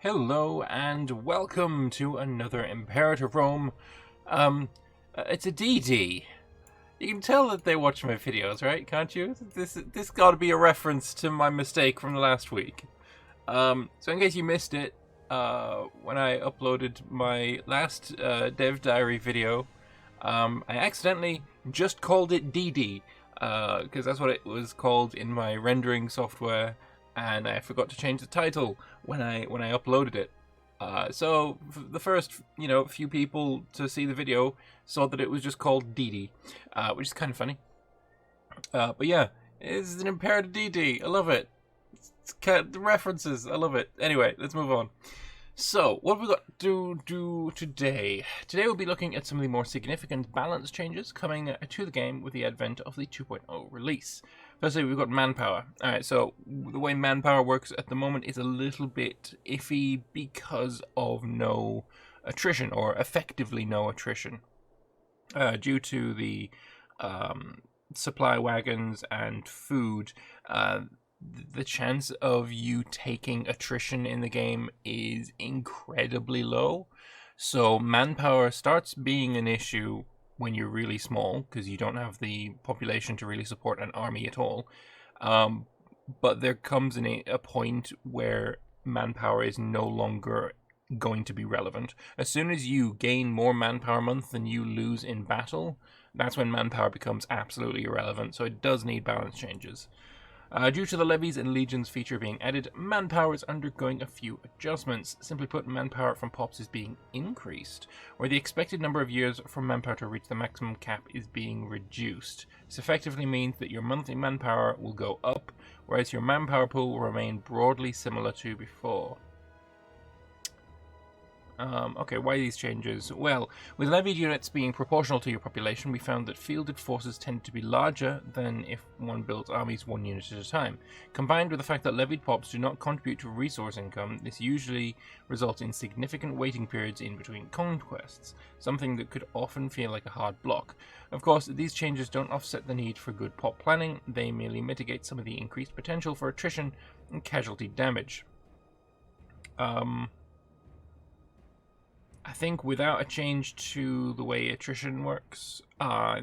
Hello and welcome to another Imperator roam. It's a DD. You can tell that they watch my videos, right? Can't you? This got to be a reference to my mistake from the last week. So in case you missed it, when I uploaded my last dev diary video, I accidentally just called it DD, because that's what it was called in my rendering software. And I forgot to change the title when I uploaded it. So the first, few people to see the video saw that it was just called DD, which is kind of funny. But yeah, it's an Imperator DD. I love it. The references, I love it. Anyway, let's move on. So, what have we got to do today? Today we'll be looking at some of the more significant balance changes coming to the game with the advent of the 2.0 release. Firstly, we've got Manpower. Alright, so the way Manpower works at the moment is a little bit iffy because of no attrition, or effectively no attrition. Due to the supply wagons and food, the chance of you taking attrition in the game is incredibly low. So Manpower starts being an issue when you're really small, because you don't have the population to really support an army at all. But there comes a point where Manpower is no longer going to be relevant. As soon as you gain more Manpower month than you lose in battle, that's when Manpower becomes absolutely irrelevant. So it does need balance changes. Due to the levies and legions feature being added, Manpower is undergoing a few adjustments. Simply put, Manpower from POPs is being increased, where the expected number of years for Manpower to reach the maximum cap is being reduced. This effectively means that your monthly Manpower will go up, whereas your Manpower pool will remain broadly similar to before. Okay, why these changes? Well, with levied units being proportional to your population, we found that fielded forces tend to be larger than if one builds armies one unit at a time. Combined with the fact that levied pops do not contribute to resource income, this usually results in significant waiting periods in between conquests, something that could often feel like a hard block. Of course, these changes don't offset the need for good pop planning, they merely mitigate some of the increased potential for attrition and casualty damage. I think without a change to the way attrition works,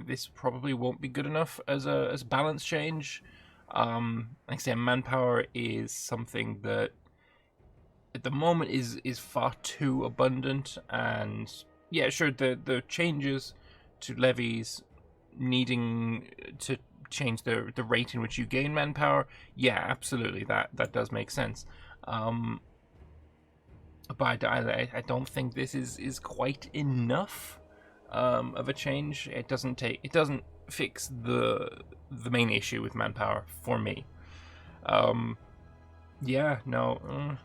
this probably won't be good enough as a balance change. Like I say, Manpower is something that at the moment is far too abundant, and yeah, sure, the changes to levies needing to change the rate in which you gain Manpower, yeah, absolutely, that does make sense. But I don't think this is quite enough of a change. It doesn't fix the main issue with Manpower for me. Yeah, no.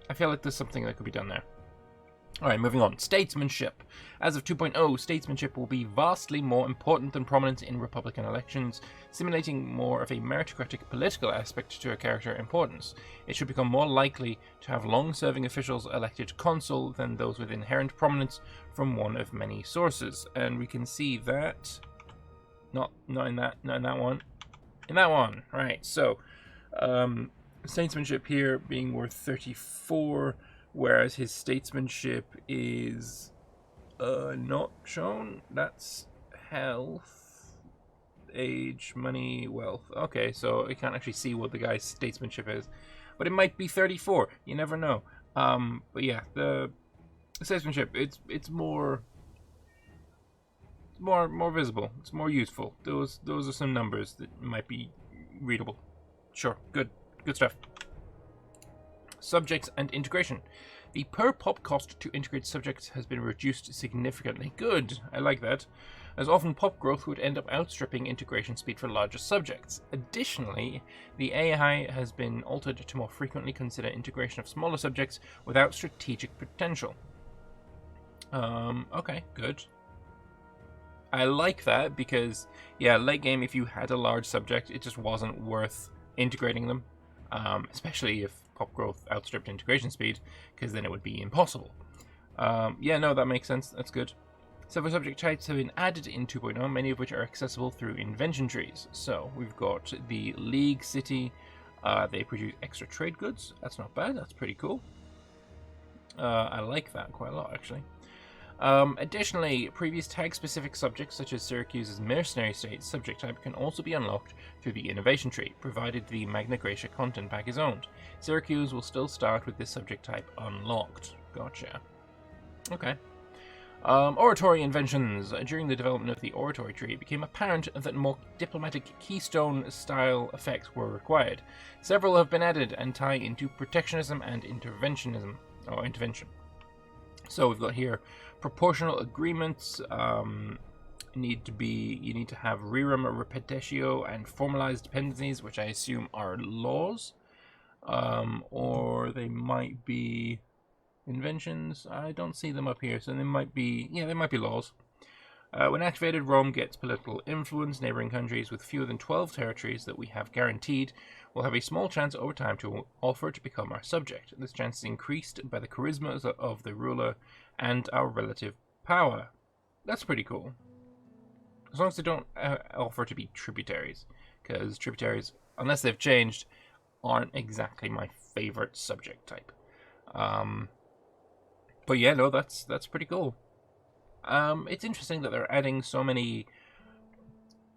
I feel like there's something that could be done there. Alright, moving on. Statesmanship. As of 2.0, statesmanship will be vastly more important than prominence in Republican elections, simulating more of a meritocratic political aspect to a character importance. It should become more likely to have long-serving officials elected consul than those with inherent prominence from one of many sources. And we can see that... Not in that one. In that one! Right, so... statesmanship here being worth 34... whereas his statesmanship is not shown. That's health, age, money, wealth. Okay, so I can't actually see what the guy's statesmanship is, but it might be 34. You never know. But yeah, the statesmanship, it's more visible. It's more useful. Those are some numbers that might be readable. Sure, good stuff. Subjects and integration. The per pop cost to integrate subjects has been reduced significantly. Good, I like that, as often pop growth would end up outstripping integration speed for larger subjects. Additionally, the AI has been altered to more frequently consider integration of smaller subjects without strategic potential. Okay, good. I like that because, yeah, late game, if you had a large subject, it just wasn't worth integrating them, especially if pop growth outstripped integration speed, because then it would be impossible. Yeah, no, that makes sense. That's good. Several subject types have been added in 2.0, many of which are accessible through invention trees. So we've got the League City, They produce extra trade goods. That's not bad. That's pretty cool. I like that quite a lot, actually. Additionally, previous tag-specific subjects such as Syracuse's mercenary state subject type can also be unlocked through the innovation tree, provided the Magna Graecia content pack is owned. Syracuse will still start with this subject type unlocked. Gotcha. Okay. Oratory inventions. During the development of the oratory tree, it became apparent that more diplomatic keystone-style effects were required. Several have been added and tie into protectionism and intervention. So we've got here proportional agreements. You need to have rerum repetitio and formalized dependencies, which I assume are laws, or they might be inventions. I don't see them up here, so they might be laws. When activated, Rome gets political influence. Neighboring countries with fewer than 12 territories that we have guaranteed will have a small chance over time to offer to become our subject. This chance is increased by the charisma of the ruler and our relative power. That's pretty cool. As long as they don't offer to be tributaries, because tributaries, unless they've changed, aren't exactly my favorite subject type. But yeah, no, that's pretty cool. It's interesting that they're adding so many.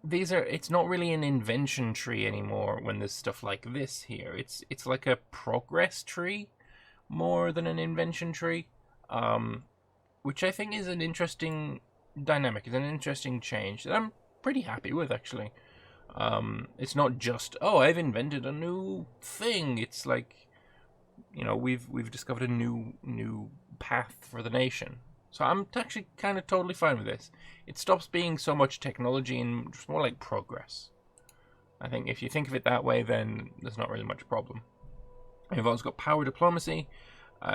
It's not really an invention tree anymore when there's stuff like this here. It's like a progress tree more than an invention tree, which I think is an interesting dynamic. It's an interesting change that I'm pretty happy with, actually. It's not just, oh, I've invented a new thing. It's like, you know, we've discovered a new path for the nation. So I'm actually kind of totally fine with this. It stops being so much technology and just more like progress. I think if you think of it that way, then there's not really much problem. You've also got power diplomacy.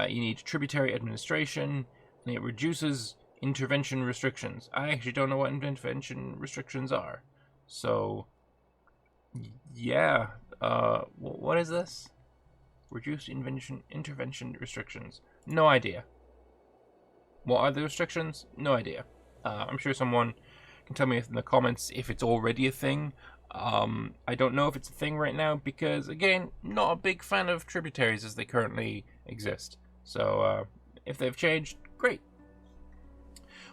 You need tributary administration, and it reduces intervention restrictions. I actually don't know what intervention restrictions are. So, yeah. What is this? Reduced intervention restrictions. No idea. What are the restrictions? No idea. I'm sure someone can tell me in the comments if it's already a thing. I don't know if it's a thing right now because, again, not a big fan of tributaries as they currently exist. So, if they've changed, great.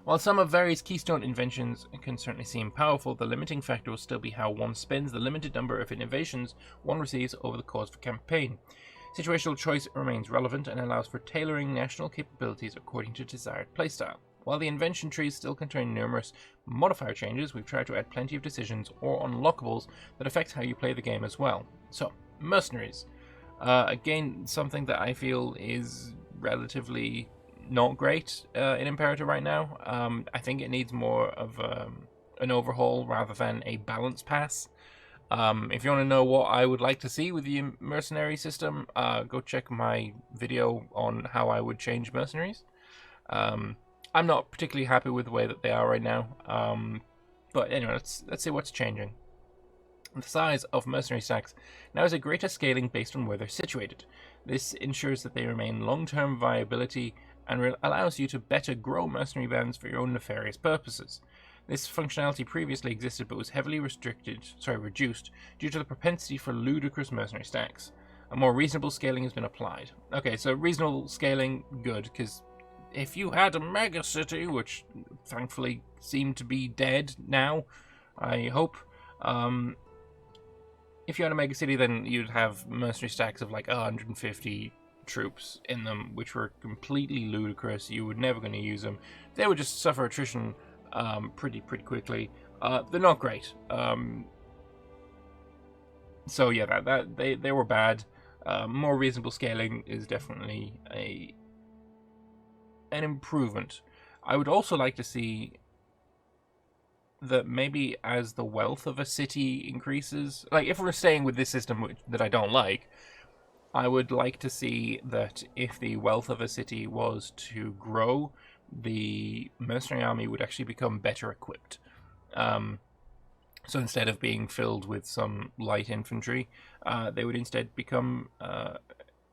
While some of various keystone inventions can certainly seem powerful, the limiting factor will still be how one spends the limited number of innovations one receives over the course of a campaign. Situational choice remains relevant and allows for tailoring national capabilities according to desired playstyle. While the invention trees still contain numerous modifier changes, we've tried to add plenty of decisions or unlockables that affect how you play the game as well. So, Mercenaries. Again, something that I feel is relatively not great in Imperator right now. I think it needs more of an overhaul rather than a balance pass. If you want to know what I would like to see with the mercenary system, go check my video on how I would change mercenaries. I'm not particularly happy with the way that they are right now. But anyway, let's see what's changing. The size of mercenary stacks now has a greater scaling based on where they're situated. This ensures that they remain long-term viability and allows you to better grow mercenary bands for your own nefarious purposes. This functionality previously existed but was heavily reduced due to the propensity for ludicrous mercenary stacks. A more reasonable scaling has been applied. Okay, so reasonable scaling, good, because if you had a mega city, which thankfully seemed to be dead now, I hope, if you had a mega city, then you'd have mercenary stacks of like 150 troops in them, which were completely ludicrous. You were never going to use them. They would just suffer attrition pretty quickly. They're not great. So yeah, they were bad. More reasonable scaling is definitely an improvement. I would also like to see that maybe as the wealth of a city increases, like if we're staying with this system that I don't like, I would like to see that if the wealth of a city was to grow, the mercenary army would actually become better equipped. So instead of being filled with some light infantry, they would instead become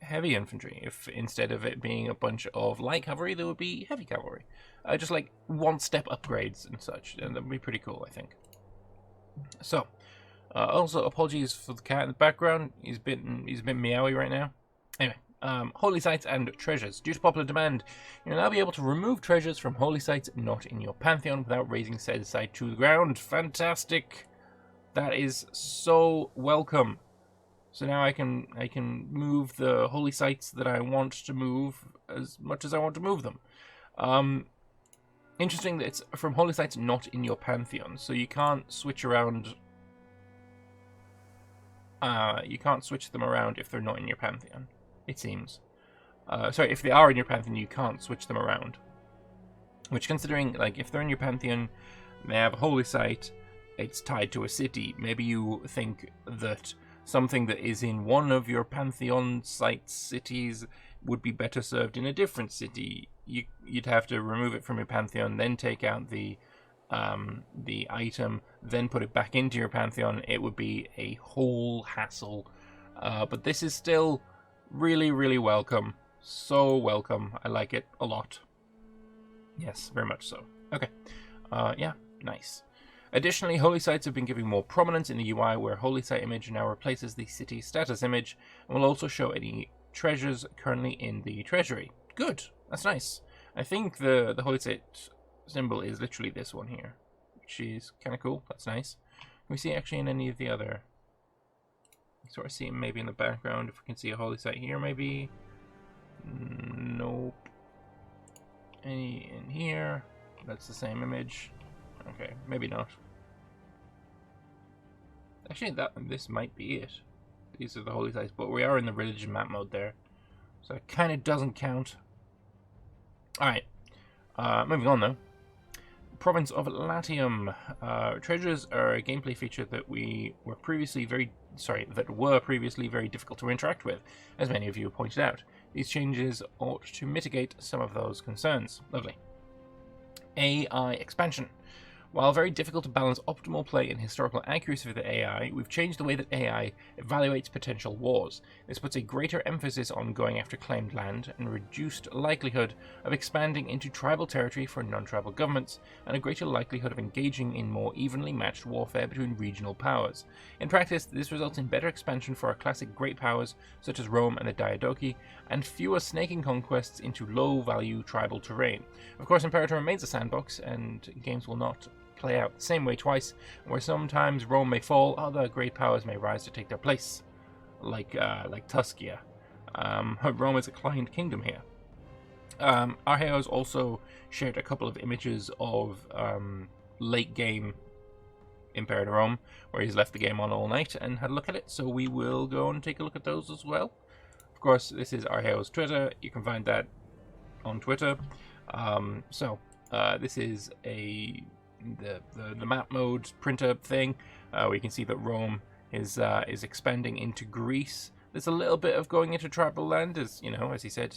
heavy infantry. If instead of it being a bunch of light cavalry, there would be heavy cavalry. Just like one-step upgrades and such, and that would be pretty cool, I think. So, Also, apologies for the cat in the background. He's a bit meowy right now. Anyway, holy sites and treasures. Due to popular demand, you'll now be able to remove treasures from holy sites not in your pantheon without raising said site to the ground. Fantastic! That is so welcome. So now I can move the holy sites that I want to move as much as I want to move them. Interesting that it's from holy sites not in your pantheon, so you can't switch around. You can't switch them around if they're not in your pantheon, it seems. Sorry, if they are in your pantheon, you can't switch them around. Which, considering, like, if they're in your pantheon, they have a holy site, it's tied to a city. Maybe you think that something that is in one of your pantheon sites, cities, would be better served in a different city. You'd have to remove it from your pantheon, then take out the item, then put it back into your pantheon. It would be a whole hassle. But this is still really, really welcome. So welcome. I like it a lot. Yes, very much so. Okay. Yeah, nice. Additionally, holy sites have been given more prominence in the UI, where holy site image now replaces the city status image and will also show any treasures currently in the treasury. Good. That's nice. I think the holy site symbol is literally this one here, which is kind of cool. That's nice. Can we see it actually in any of the other? Sort of see it maybe in the background. If we can see a holy site here, maybe. Nope. Any in here? That's the same image. Okay, maybe not. Actually, this might be it. These are the holy sites, but we are in the religion map mode there, so it kind of doesn't count. All right, moving on though. Province of Latium. Treasures are a gameplay feature that were previously very difficult to interact with, as many of you have pointed out. These changes ought to mitigate some of those concerns. Lovely. AI expansion. While very difficult to balance optimal play and historical accuracy for the AI, we've changed the way that AI evaluates potential wars. This puts a greater emphasis on going after claimed land and reduced likelihood of expanding into tribal territory for non-tribal governments, and a greater likelihood of engaging in more evenly matched warfare between regional powers. In practice, this results in better expansion for our classic great powers such as Rome and the Diadochi, and fewer snaking conquests into low-value tribal terrain. Of course, Imperator remains a sandbox, and games will not play out the same way twice, where sometimes Rome may fall, other great powers may rise to take their place, like Tuscia. Rome is a client kingdom here. Arheo's also shared a couple of images of late game Imperator Rome, where he's left the game on all night and had a look at it, so we will go and take a look at those as well. Of course, this is Arheo's Twitter. You can find that on Twitter. This is the map mode printer thing, where you can see that Rome is expanding into Greece. There's a little bit of going into tribal land, as you know, as he said,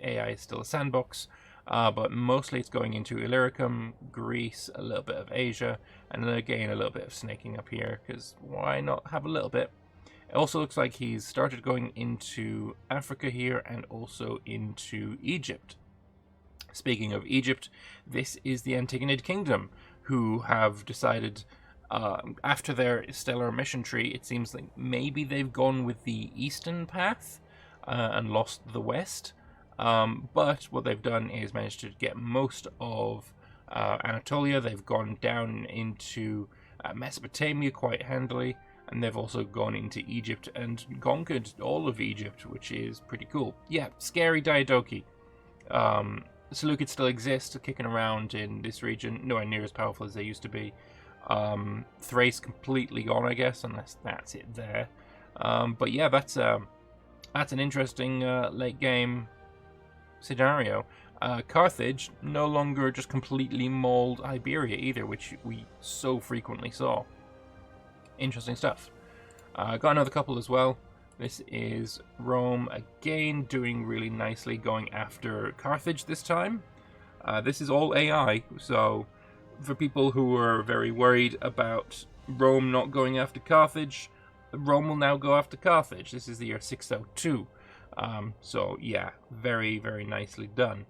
AI is still a sandbox, but mostly it's going into Illyricum, Greece, a little bit of Asia, and then again a little bit of snaking up here, because why not have a little bit? It also looks like he's started going into Africa here and also into Egypt. Speaking of Egypt, this is the Antigonid Kingdom, who have decided, after their stellar mission tree, it seems like maybe they've gone with the eastern path and lost the west. But what they've done is managed to get most of Anatolia. They've gone down into Mesopotamia quite handily, and they've also gone into Egypt and conquered all of Egypt, which is pretty cool. Yeah, scary Diadochi. Seleucids still exist, kicking around in this region, nowhere near as powerful as they used to be. Thrace completely gone, I guess, unless that's it there. But yeah, that's an interesting late game scenario. Carthage no longer just completely mauled Iberia either, which we so frequently saw. Interesting stuff. Got another couple as well. This is Rome again, doing really nicely, going after Carthage this time. This is all AI, so for people who are very worried about Rome not going after Carthage, Rome will now go after Carthage. This is the year 602. So yeah, very, very nicely done.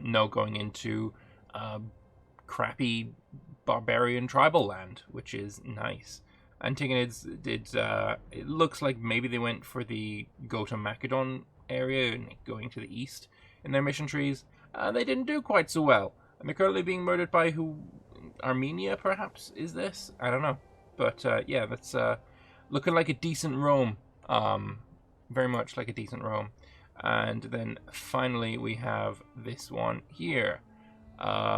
No going into crappy barbarian tribal land, which is nice. Antagonids did, it looks like maybe they went for the go to Macedon area and going to the east in their mission trees. They didn't do quite so well. And they're currently being murdered by who? Armenia, perhaps, is this? I don't know. But, yeah, that's looking like a decent Rome. Very much like a decent Rome. And then finally we have this one here,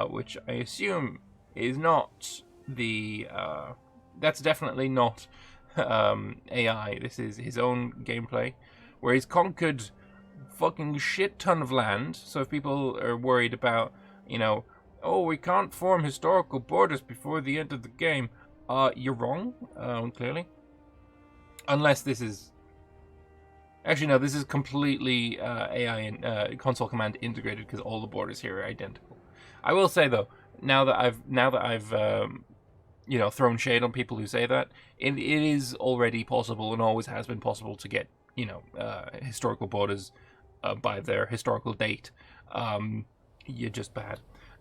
which I assume is not the... that's definitely not AI. This is his own gameplay, where he's conquered fucking shit ton of land. So if people are worried about, you know, oh, we can't form historical borders before the end of the game, you're wrong, clearly. Unless this is... Actually, no, this is completely AI and console command integrated, because all the borders here are identical. I will say, though, now that I've you know, thrown shade on people who say that, it is already possible and always has been possible to get, you know, historical borders by their historical date. You're just bad.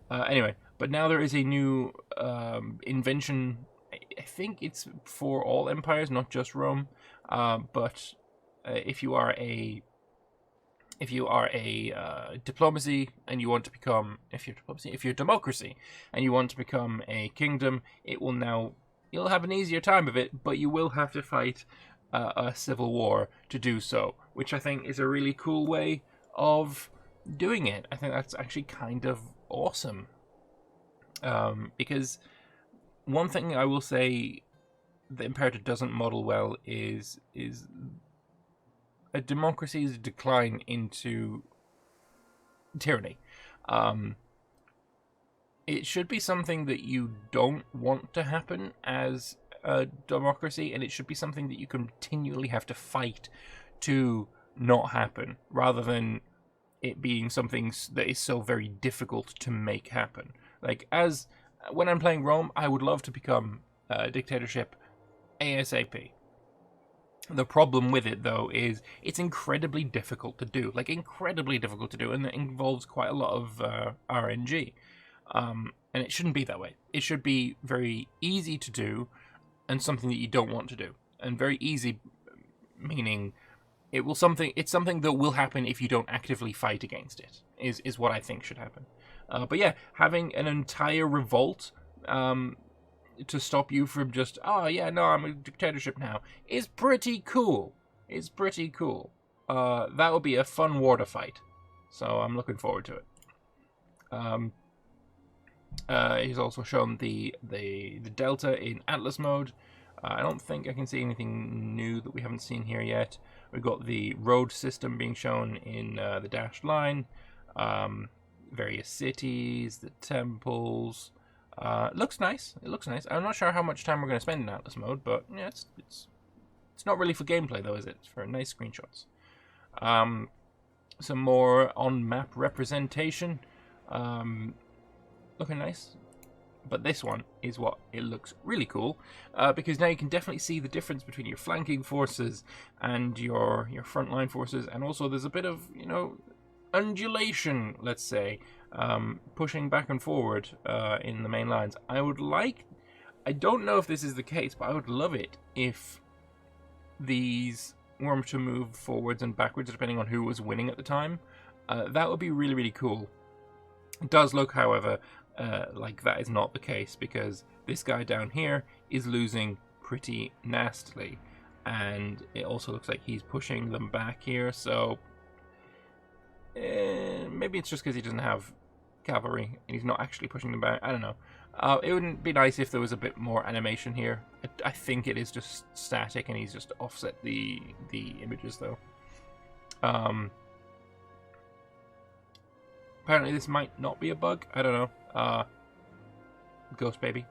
Anyway, but now there is a new invention. I think it's for all empires, not just Rome. But if you are a diplomacy and you want to become, if you're democracy and you want to become a kingdom, you'll have an easier time of it, but you will have to fight a civil war to do so, which I think is a really cool way of doing it. I think that's actually kind of awesome, because one thing I will say the Imperator doesn't model well is a democracy's decline into tyranny. It should be something that you don't want to happen as a democracy, and it should be something that you continually have to fight to not happen, rather than it being something that is so very difficult to make happen. Like, when I'm playing Rome, I would love to become a dictatorship ASAP. The problem with it, though, is it's incredibly difficult to do. Like, incredibly difficult to do, and it involves quite a lot of RNG. And it shouldn't be that way. It should be very easy to do, and something that you don't want to do. And very easy, meaning it's something that will happen if you don't actively fight against it, is what I think should happen. But yeah, having an entire revolt to stop you from just, oh yeah, no, I'm a dictatorship now, is pretty cool. It's pretty cool. That will be a fun war to fight. So I'm looking forward to it. He's also shown the Delta in Atlas mode. I don't think I can see anything new that we haven't seen here yet. We've got the road system being shown in the dashed line. Various cities, the temples. It looks nice. It looks nice. I'm not sure how much time we're going to spend in Atlas mode, but yeah, it's not really for gameplay though, is it? It's for nice screenshots. Some more on-map representation. Looking nice. But this one is what it looks really cool, because now you can definitely see the difference between your flanking forces and your frontline forces, and also there's a bit of, you know, undulation, let's say, pushing back and forward in the main lines. I don't know if this is the case, but I would love it if these were to move forwards and backwards depending on who was winning at the time. That would be really, really cool. It does look, however, like that is not the case, because this guy down here is losing pretty nastily, and it also looks like he's pushing them back here, so maybe it's just because he doesn't have cavalry and he's not actually pushing them back. I don't know. It wouldn't be nice if there was a bit more animation here. I think it is just static and he's just offset the images though. Apparently this might not be a bug. I don't know. Ghost baby.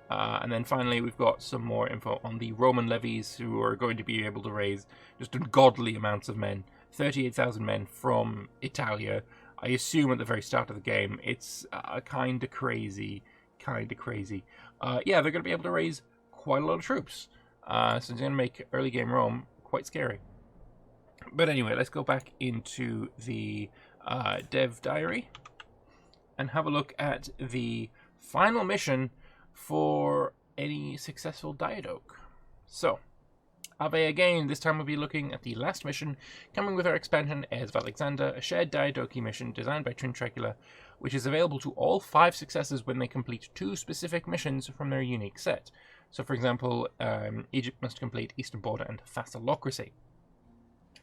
And then finally we've got some more info on the Roman levies, who are going to be able to raise just ungodly amounts of men. 38,000 men from Italia. I assume at the very start of the game. It's kind of crazy. Yeah, they're going to be able to raise quite a lot of troops. So it's going to make early game Rome quite scary. But anyway, let's go back into the dev diary and have a look at the final mission for any successful Diadoche. So, Ave again. This time we'll be looking at the last mission, coming with our expansion, Heirs of Alexander, a shared Diadochi mission designed by Twin Trecula, which is available to all 5 successors when they complete 2 specific missions from their unique set. So, for example, Egypt must complete Eastern Border and Fastalocracy.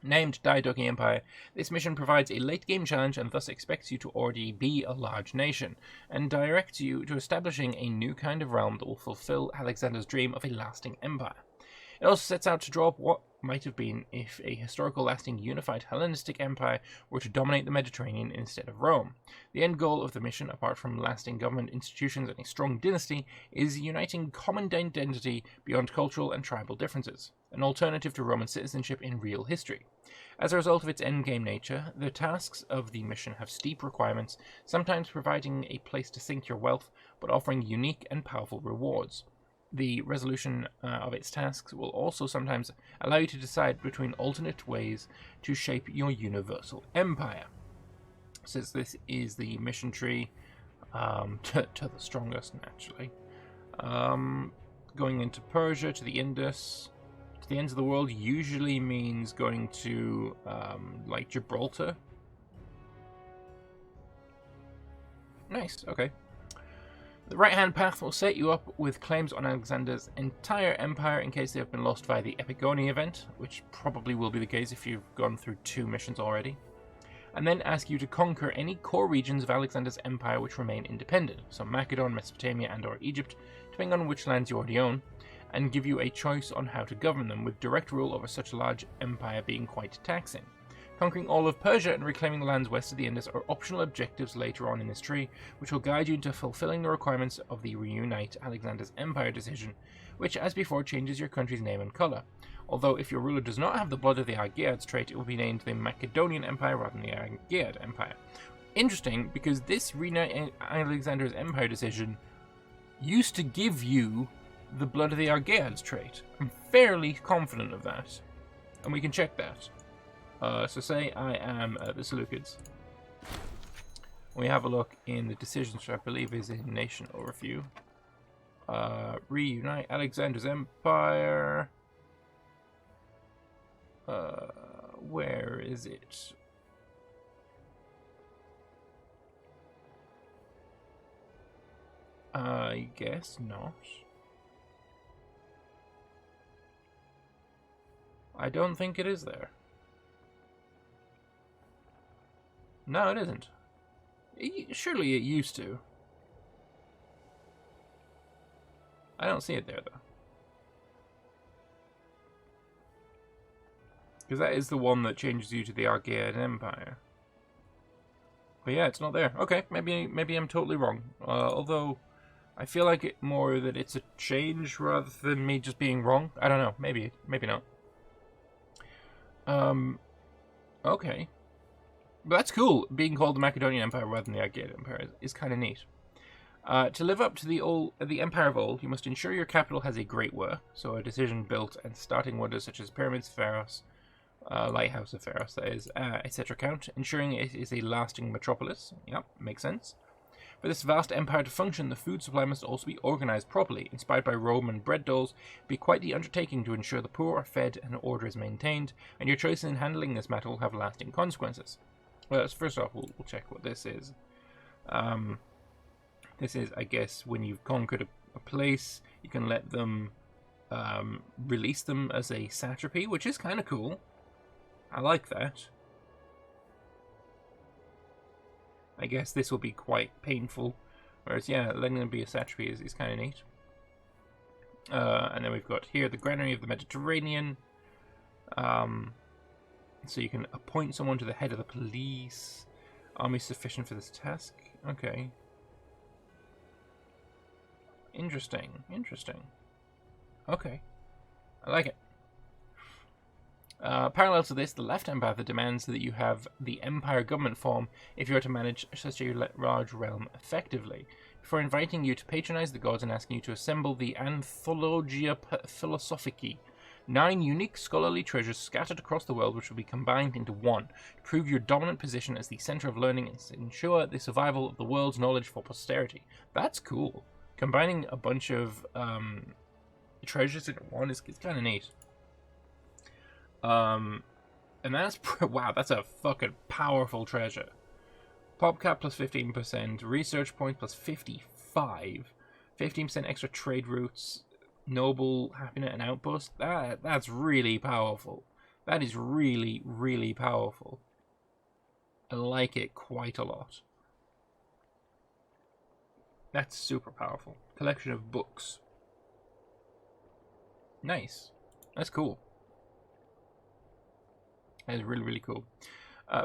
Named Diadochi Empire, this mission provides a late-game challenge and thus expects you to already be a large nation, and directs you to establishing a new kind of realm that will fulfill Alexander's dream of a lasting empire. It also sets out to draw up what might have been if a historical lasting unified Hellenistic empire were to dominate the Mediterranean instead of Rome. The end goal of the mission, apart from lasting government institutions and a strong dynasty, is uniting common identity beyond cultural and tribal differences, an alternative to Roman citizenship in real history. As a result of its endgame nature, the tasks of the mission have steep requirements, sometimes providing a place to sink your wealth, but offering unique and powerful rewards. The resolution of its tasks will also sometimes allow you to decide between alternate ways to shape your universal empire. Since this is the mission tree to the strongest, naturally. Going into Persia, to the Indus, to the ends of the world usually means going to, like, Gibraltar. Nice, okay. The right-hand path will set you up with claims on Alexander's entire empire in case they have been lost via the Epigoni event, which probably will be the case if you've gone through 2 missions already, and then ask you to conquer any core regions of Alexander's empire which remain independent, so Macedon, Mesopotamia, and or Egypt, depending on which lands you already own, and give you a choice on how to govern them, with direct rule over such a large empire being quite taxing. Conquering all of Persia and reclaiming the lands west of the Indus are optional objectives later on in this tree, which will guide you into fulfilling the requirements of the Reunite Alexander's Empire decision, which, as before, changes your country's name and colour. Although, if your ruler does not have the blood of the Argeads trait, it will be named the Macedonian Empire rather than the Argead Empire. Interesting, because this Reunite Alexander's Empire decision used to give you the blood of the Argeads trait. I'm fairly confident of that, and we can check that. So say I am the Seleucids. We have a look in the decisions, which I believe is in Nation Overview. Reunite Alexander's Empire. Where is it? I guess not. I don't think it is there. No, it isn't. Surely it used to. I don't see it there, though. Because that is the one that changes you to the Argead Empire. But yeah, it's not there. Okay, maybe I'm totally wrong. Although, I feel like it more that it's a change rather than me just being wrong. I don't know. Maybe not. Okay. But that's cool. Being called the Macedonian Empire rather than the Argead Empire is kind of neat. To live up to the Empire of Old, you must ensure your capital has a great work, so a decision built and starting wonders such as pyramids, Pharos, lighthouse of Pharos, that is, etc. count, ensuring it is a lasting metropolis. Yep, makes sense. For this vast empire to function, the food supply must also be organized properly. Inspired by Roman bread dolls, it'd be quite the undertaking to ensure the poor are fed and order is maintained, and your choices in handling this matter will have lasting consequences. Well, first off, we'll check what this is. This is, I guess, when you've conquered a place, you can let them release them as a satrapy, which is kind of cool. I like that. I guess this will be quite painful, whereas, yeah, letting them be a satrapy is kind of neat. And then we've got here the Granary of the Mediterranean. So you can appoint someone to the head of the police. Army sufficient for this task. Okay. Interesting. Okay. I like it. Parallel to this, the left-hand path demands that you have the Empire government form if you are to manage such a large realm effectively. Before inviting you to patronize the gods and asking you to assemble the Anthologia Philosophici, 9 unique scholarly treasures scattered across the world which will be combined into one to prove your dominant position as the center of learning and ensure the survival of the world's knowledge for posterity. That's cool. Combining a bunch of treasures in one is kind of neat. And that's wow, that's a fucking powerful treasure. PopCap plus 15%, research points plus 55, 15% extra trade routes, noble happiness and outpost. That's really powerful. That is really, really powerful. I like it quite a lot. That's super powerful. Collection of books. Nice. That's cool. That is really, really cool.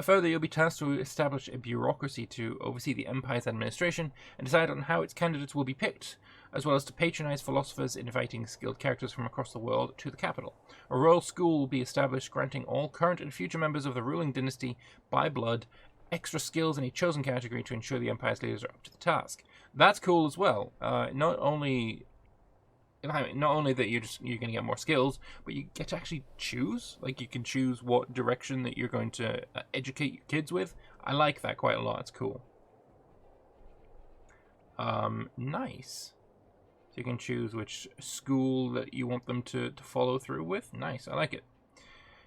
Further, you'll be tasked to establish a bureaucracy to oversee the Empire's administration and decide on how its candidates will be picked, as well as to patronize philosophers, inviting skilled characters from across the world to the capital. A royal school will be established, granting all current and future members of the ruling dynasty by blood extra skills in a chosen category to ensure the Empire's leaders are up to the task. That's cool as well. Not only that you're going to get more skills, but you get to actually choose. Like, you can choose what direction that you're going to educate your kids with. I like that quite a lot. It's cool. Nice. So you can choose which school that you want them to follow through with. Nice. I like it.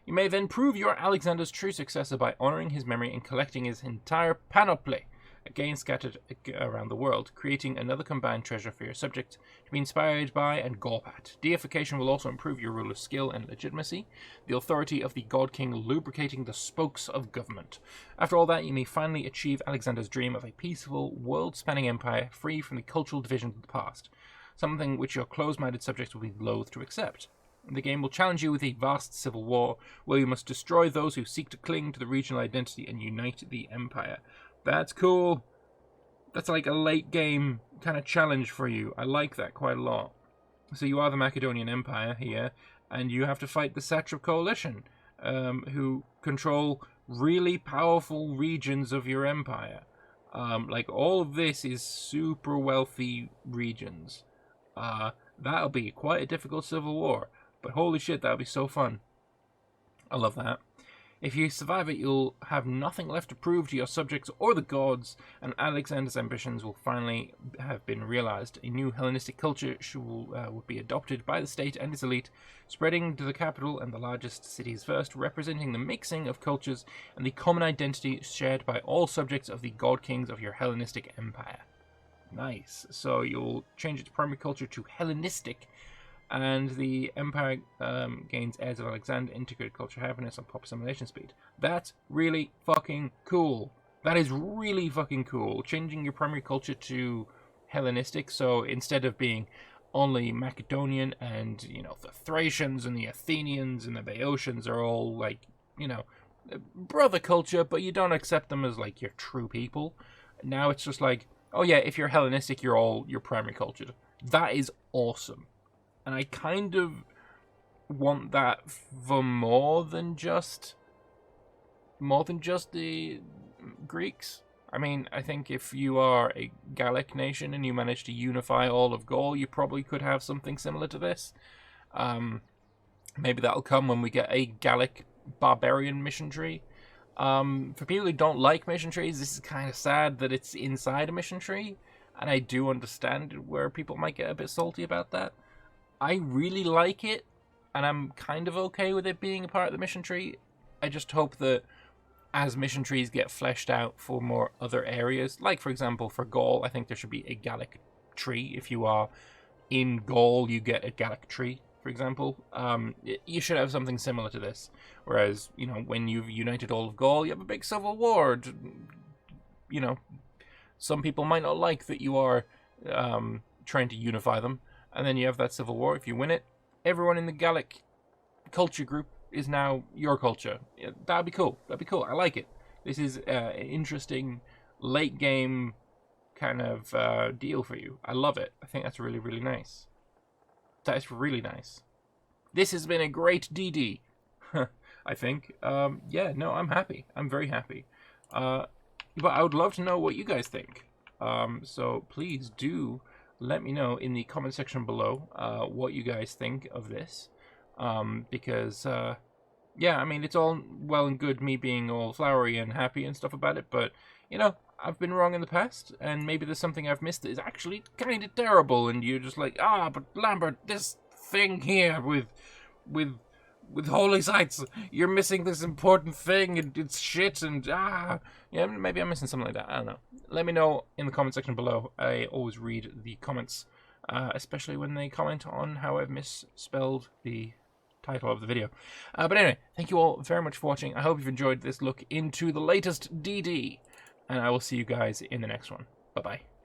You may then prove you're Alexander's true successor by honoring his memory and collecting his entire panoply, again scattered around the world, creating another combined treasure for your subject to be inspired by and gawp at. Deification will also improve your ruler's skill and legitimacy, the authority of the God King lubricating the spokes of government. After all that, you may finally achieve Alexander's dream of a peaceful, world-spanning empire free from the cultural divisions of the past, something which your closed-minded subjects will be loath to accept. The game will challenge you with a vast civil war, where you must destroy those who seek to cling to the regional identity and unite the empire. That's cool. That's like a late game kind of challenge for you. I like that quite a lot. So you are the Macedonian Empire here, and you have to fight the Satrap Coalition, who control really powerful regions of your empire. Like, all of this is super wealthy regions. That'll be quite a difficult civil war. But holy shit, that'll be so fun. I love that. If you survive it, you'll have nothing left to prove to your subjects or the gods, and Alexander's ambitions will finally have been realized. A new Hellenistic culture will be adopted by the state and its elite, spreading to the capital and the largest cities first, representing the mixing of cultures and the common identity shared by all subjects of the god kings of your Hellenistic empire. Nice. So you'll change its primary culture to Hellenistic, and the Empire gains heirs of Alexander, integrated culture happiness, and pop assimilation speed. That's really fucking cool. That is really fucking cool. Changing your primary culture to Hellenistic, so instead of being only Macedonian and, the Thracians and the Athenians and the Boeotians are all, like, brother culture, but you don't accept them as, like, your true people. Now it's just like, oh yeah, if you're Hellenistic, you're all your primary culture. That is awesome. And I kind of want that for more than just the Greeks. I mean, I think if you are a Gallic nation and you manage to unify all of Gaul, you probably could have something similar to this. Maybe that'll come when we get a Gallic barbarian mission tree. For people who don't like mission trees, this is kind of sad that it's inside a mission tree. And I do understand where people might get a bit salty about that. I really like it, and I'm kind of okay with it being a part of the mission tree. I just hope that as mission trees get fleshed out for more other areas, like, for example, for Gaul, I think there should be a Gallic tree. If you are in Gaul, you get a Gallic tree, for example. You should have something similar to this. Whereas, when you've united all of Gaul, you have a big civil war. Some people might not like that you are trying to unify them. And then you have that civil war. If you win it, everyone in the Gallic culture group is now your culture. Yeah, that'd be cool. I like it. This is an interesting late game kind of deal for you. I love it. I think that's really, really nice. That's really nice. This has been a great DD. I think. Yeah, no, I'm happy. I'm very happy. But I would love to know what you guys think. So please do let me know in the comment section below what you guys think of this. Because, yeah, I mean, it's all well and good me being all flowery and happy and stuff about it, but, I've been wrong in the past, and maybe there's something I've missed that is actually kind of terrible, and you're just like, but Lambert, this thing here with holy sites. You're missing this important thing, and it's shit, and yeah, maybe I'm missing something like that. I don't know. Let me know in the comment section below. I always read the comments, especially when they comment on how I've misspelled the title of the video. But anyway, thank you all very much for watching. I hope you've enjoyed this look into the latest DD, and I will see you guys in the next one. Bye-bye.